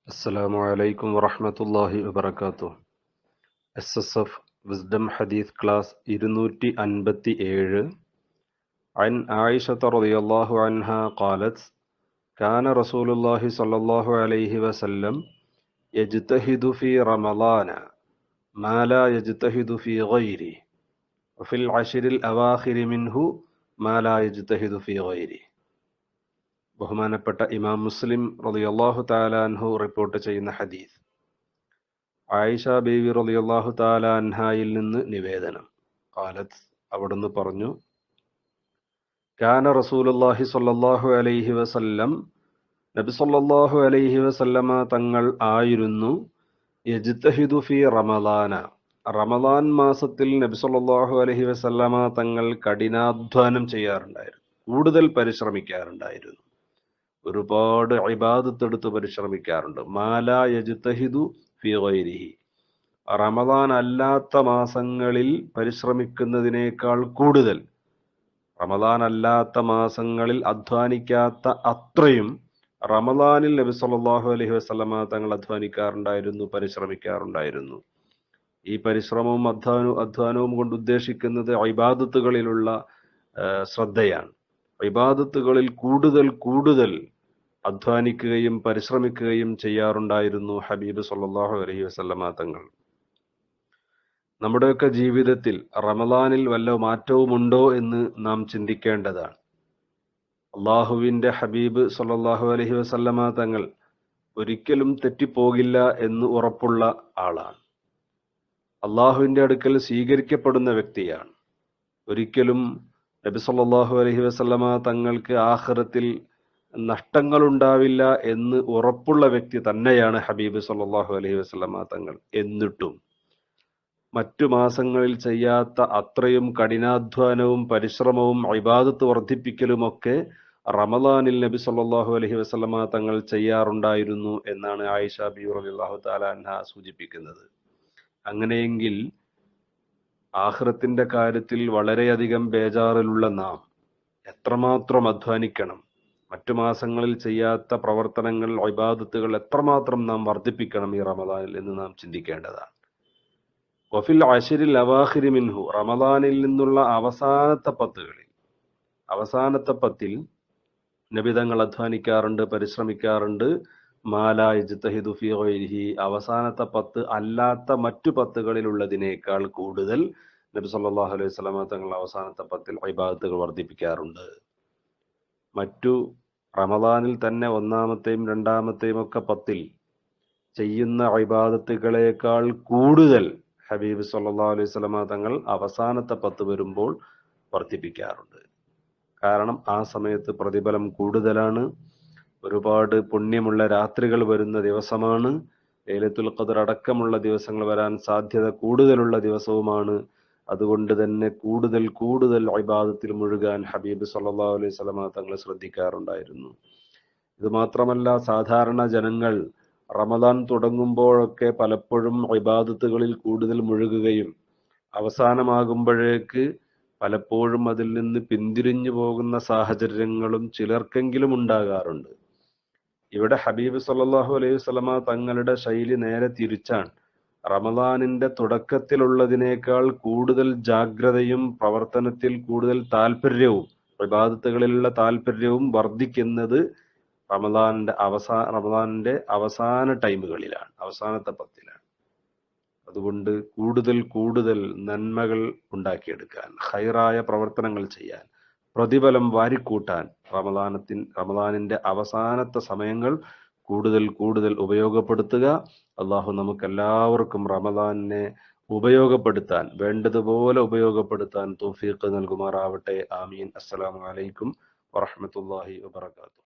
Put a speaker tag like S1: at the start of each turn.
S1: السلام عليكم ورحمة الله وبركاته. SSF Wisdom Hadith Class 257. عن عائشة رضي الله عنها قالت: كان رسول الله صلى الله عليه وسلم يجتهد في رمضان ما لا يجتهد في غيره وفي العشر الأواخر منه ما لا يجتهد في غيره. ബഹുമാനപ്പെട്ട ഇമാം മുസ്ലിം റളിയല്ലാഹു തആല അൻഹു റിപ്പോർട്ട് ചെയ്യുന്ന ഹദീസ്. ആയിഷ ബീവി റളിയല്ലാഹു തആല അൻഹായിൽ നിന്ന് നിവേദനം. ഖാലത്ത്, അവിടുന്ന് പറഞ്ഞു: കാന റസൂലുള്ളാഹി സ്വല്ലല്ലാഹു അലൈഹി വസല്ലം, നബി സ്വല്ലല്ലാഹു അലൈഹി വസല്ലമ തങ്ങൾ ആയിരുന്നു, യജ്തഹിദു ഫീ റമളാന, റമളാൻ മാസത്തിൽ നബി സ്വല്ലല്ലാഹു അലൈഹി വസല്ലമ തങ്ങൾ കഠിനാധ്വാനം ചെയ്യാറുണ്ടായിരുന്നു, കൂടുതൽ പരിശ്രമിക്കാറുണ്ടായിരുന്നു, ഒരുപാട് ഇബാദത്ത് എടുത്ത് പരിശ്രമിക്കാറുണ്ട്. മാലാ യജ്തഹിദു ഫീ ഗൈരിഹി, റമദാൻ അല്ലാത്ത മാസങ്ങളിൽ പരിശ്രമിക്കുന്നതിനേക്കാൾ കൂടുതൽ, റമദാൻ അല്ലാത്ത മാസങ്ങളിൽ അധ്വാനിക്കാത്ത അത്രയും റമദാനിൽ നബി സല്ലല്ലാഹു അലൈഹി വസല്ലമ തങ്ങൾ അധ്വാനിക്കാറുണ്ടായിരുന്നു, പരിശ്രമിക്കാറുണ്ടായിരുന്നു. ഈ പരിശ്രമവും അധ്വാനവും കൊണ്ട് ഉദ്ദേശിക്കുന്നത് ഇബാദത്തുകളിലുള്ള ശ്രദ്ധയാണ്. ഇബാദത്തുകളിൽ കൂടുതൽ അധ്വാനിക്കുകയും പരിശ്രമിക്കുകയും ചെയ്യാറുണ്ടായിരുന്നു ഹബീബ് സല്ലല്ലാഹു അലൈഹി വസല്ലമ തങ്ങൾ. നമ്മുടെയൊക്കെ ജീവിതത്തിൽ റമദാനിൽ വല്ല മാറ്റവുമുണ്ടോ എന്ന് നാം ചിന്തിക്കേണ്ടതാണ്. അള്ളാഹുവിന്റെ ഹബീബ് സല്ലല്ലാഹു അലൈഹി വസല്ലമ തങ്ങൾ ഒരിക്കലും തെറ്റിപ്പോകില്ല എന്ന് ഉറപ്പുള്ള ആളാണ്. അള്ളാഹുവിന്റെ അടുക്കൽ സ്വീകരിക്കപ്പെടുന്ന വ്യക്തിയാണ്. ഒരിക്കലും നബി സല്ലല്ലാഹു അലൈഹി വസല്ലമ തങ്ങൾക്ക് ആഖിറത്തിൽ നഷ്ടങ്ങളുണ്ടാവില്ല എന്ന് ഉറപ്പുള്ള വ്യക്തി തന്നെയാണ് ഹബീബ് സല്ലല്ലാഹു അലൈഹി വസല്ലമ തങ്ങൾ. എന്നിട്ടും മറ്റു മാസങ്ങളിൽ ചെയ്യാത്ത അത്രയും കഠിനാധ്വാനവും പരിശ്രമവും ഇബാദത്ത് വർദ്ധിപ്പിക്കലുമൊക്കെ റമദാനിൽ നബി സല്ലല്ലാഹു അലൈഹി വസല്ലമ തങ്ങൾ ചെയ്യാറുണ്ടായിരുന്നു എന്നാണ് ആയിഷ ബീവി റളിയല്ലാഹു തആല അൻഹ സൂചിപ്പിക്കുന്നത്. അങ്ങനെയെങ്കിൽ ആഖിറത്തിന്റെ കാര്യത്തിൽ വളരെയധികം ബേജാറിലുള്ള നാം എത്രമാത്രം അധ്വാനിക്കണം, മറ്റു മാസങ്ങളിൽ ചെയ്യാത്ത പ്രവർത്തനങ്ങൾ, ഇബാദത്തുകൾ എത്രമാത്രം നാം വർദ്ധിപ്പിക്കണം ഈ റമദാനിൽ എന്ന് നാം ചിന്തിക്കേണ്ടതാണ്. വഫിൽ അശ്രിൽ അവാഖിരി മിൻഹു, റമദാനിൽ നിന്നുള്ള അവസാനത്തെ പത്തിൽ നബിതങ്ങൾ അധ്വാനിക്കാറുണ്ട്, പരിശ്രമിക്കാറുണ്ട്. മാലാ യജ്തഹിദു ഫീ ഗൈരിഹി, അവസാനത്തെ 10 അല്ലാത്ത മറ്റു 10കളിലുള്ളതിനേക്കാൾ കൂടുതൽ നബി സല്ലല്ലാഹു അലൈഹി വസല്ലമ തങ്ങൾ അവസാനത്തെ 10ൽ ഇബാദത്തുകൾ വർദ്ധിപ്പിക്കാറുണ്ട്. മറ്റു റമദാനിൽ തന്നെ ഒന്നാമത്തെയും രണ്ടാമത്തെയും ഒക്കെ 10ൽ ചെയ്യുന്ന ഇബാദത്തുകളേക്കാൾ കൂടുതൽ ഹബീബ് സല്ലല്ലാഹു അലൈഹി വസല്ലമ തങ്ങൾ അവസാനത്തെ 10 വരുമ്പോൾ വർദ്ധിപ്പിക്കാറുണ്ട്. കാരണം ആ സമയത്ത് പ്രതിഫലം കൂടുതലാണ്, ഒരുപാട് പുണ്യമുള്ള രാത്രികൾ വരുന്ന ദിവസമാണ്, ലൈലത്തുൽ ഖദ്ർ അടക്കമുള്ള ദിവസങ്ങൾ വരാൻ സാധ്യത കൂടുതലുള്ള ദിവസവുമാണ്. അതുകൊണ്ട് തന്നെ കൂടുതൽ ഇബാദത്തിൽ മുഴുകാൻ ഹബീബ് സല്ലല്ലാഹു അലൈഹി വസല്ലമ തങ്ങൾ ശ്രദ്ധിക്കാറുണ്ടായിരുന്നു. ഇത് മാത്രമല്ല, സാധാരണ ജനങ്ങൾ റമദാൻ തുടങ്ങുമ്പോഴൊക്കെ പലപ്പോഴും ഇബാദത്തുകളിൽ കൂടുതൽ മുഴുകുകയും അവസാനമാകുമ്പോഴേക്ക് പലപ്പോഴും അതിൽ നിന്ന് പിന്തിരിഞ്ഞു പോകുന്ന സാഹചര്യങ്ങളും ചിലർക്കെങ്കിലും ഉണ്ടാകാറുണ്ട്. ഇവിടെ ഹബീബ് സല്ലല്ലാഹു അലൈഹി വസല്ലമ തങ്ങളുടെ ശൈലി നേരെ തിരിച്ചാണ്. റമദാനിന്റെ തുടക്കത്തിലുള്ളതിനേക്കാൾ കൂടുതൽ ജാഗ്രതയും പ്രവർത്തനത്തിൽ കൂടുതൽ താല്പര്യവും ഇബാദത്തുകളിലുള്ള താല്പര്യവും വർദ്ധിക്കുന്നത് റമദാനിന്റെ അവസാന ടൈമുകളിലാണ്, അവസാനത്തെ 10ലാണ്. അതുകൊണ്ട് കൂടുതൽ നന്മകൾ ഉണ്ടാക്കിയെടുക്കാൻ, ഖൈറായ പ്രവർത്തനങ്ങൾ ചെയ്യാൻ, പ്രതിഫലം വാരിക്കൂട്ടാൻ റമദാനിന്റെ അവസാനത്തെ സമയങ്ങൾ കൂടുതൽ ഉപയോഗപ്പെടുത്തുക. അള്ളാഹു നമുക്കെല്ലാവർക്കും റമദാനിനെ ഉപയോഗപ്പെടുത്താൻ, വേണ്ടതുപോലെ ഉപയോഗപ്പെടുത്താൻ തൗഫീഖ് നൽകുമാറാവട്ടെ. ആമീൻ. അസ്സലാമു അലൈക്കും വറഹ്മത്തുള്ളാഹി വബറകാതുഹു.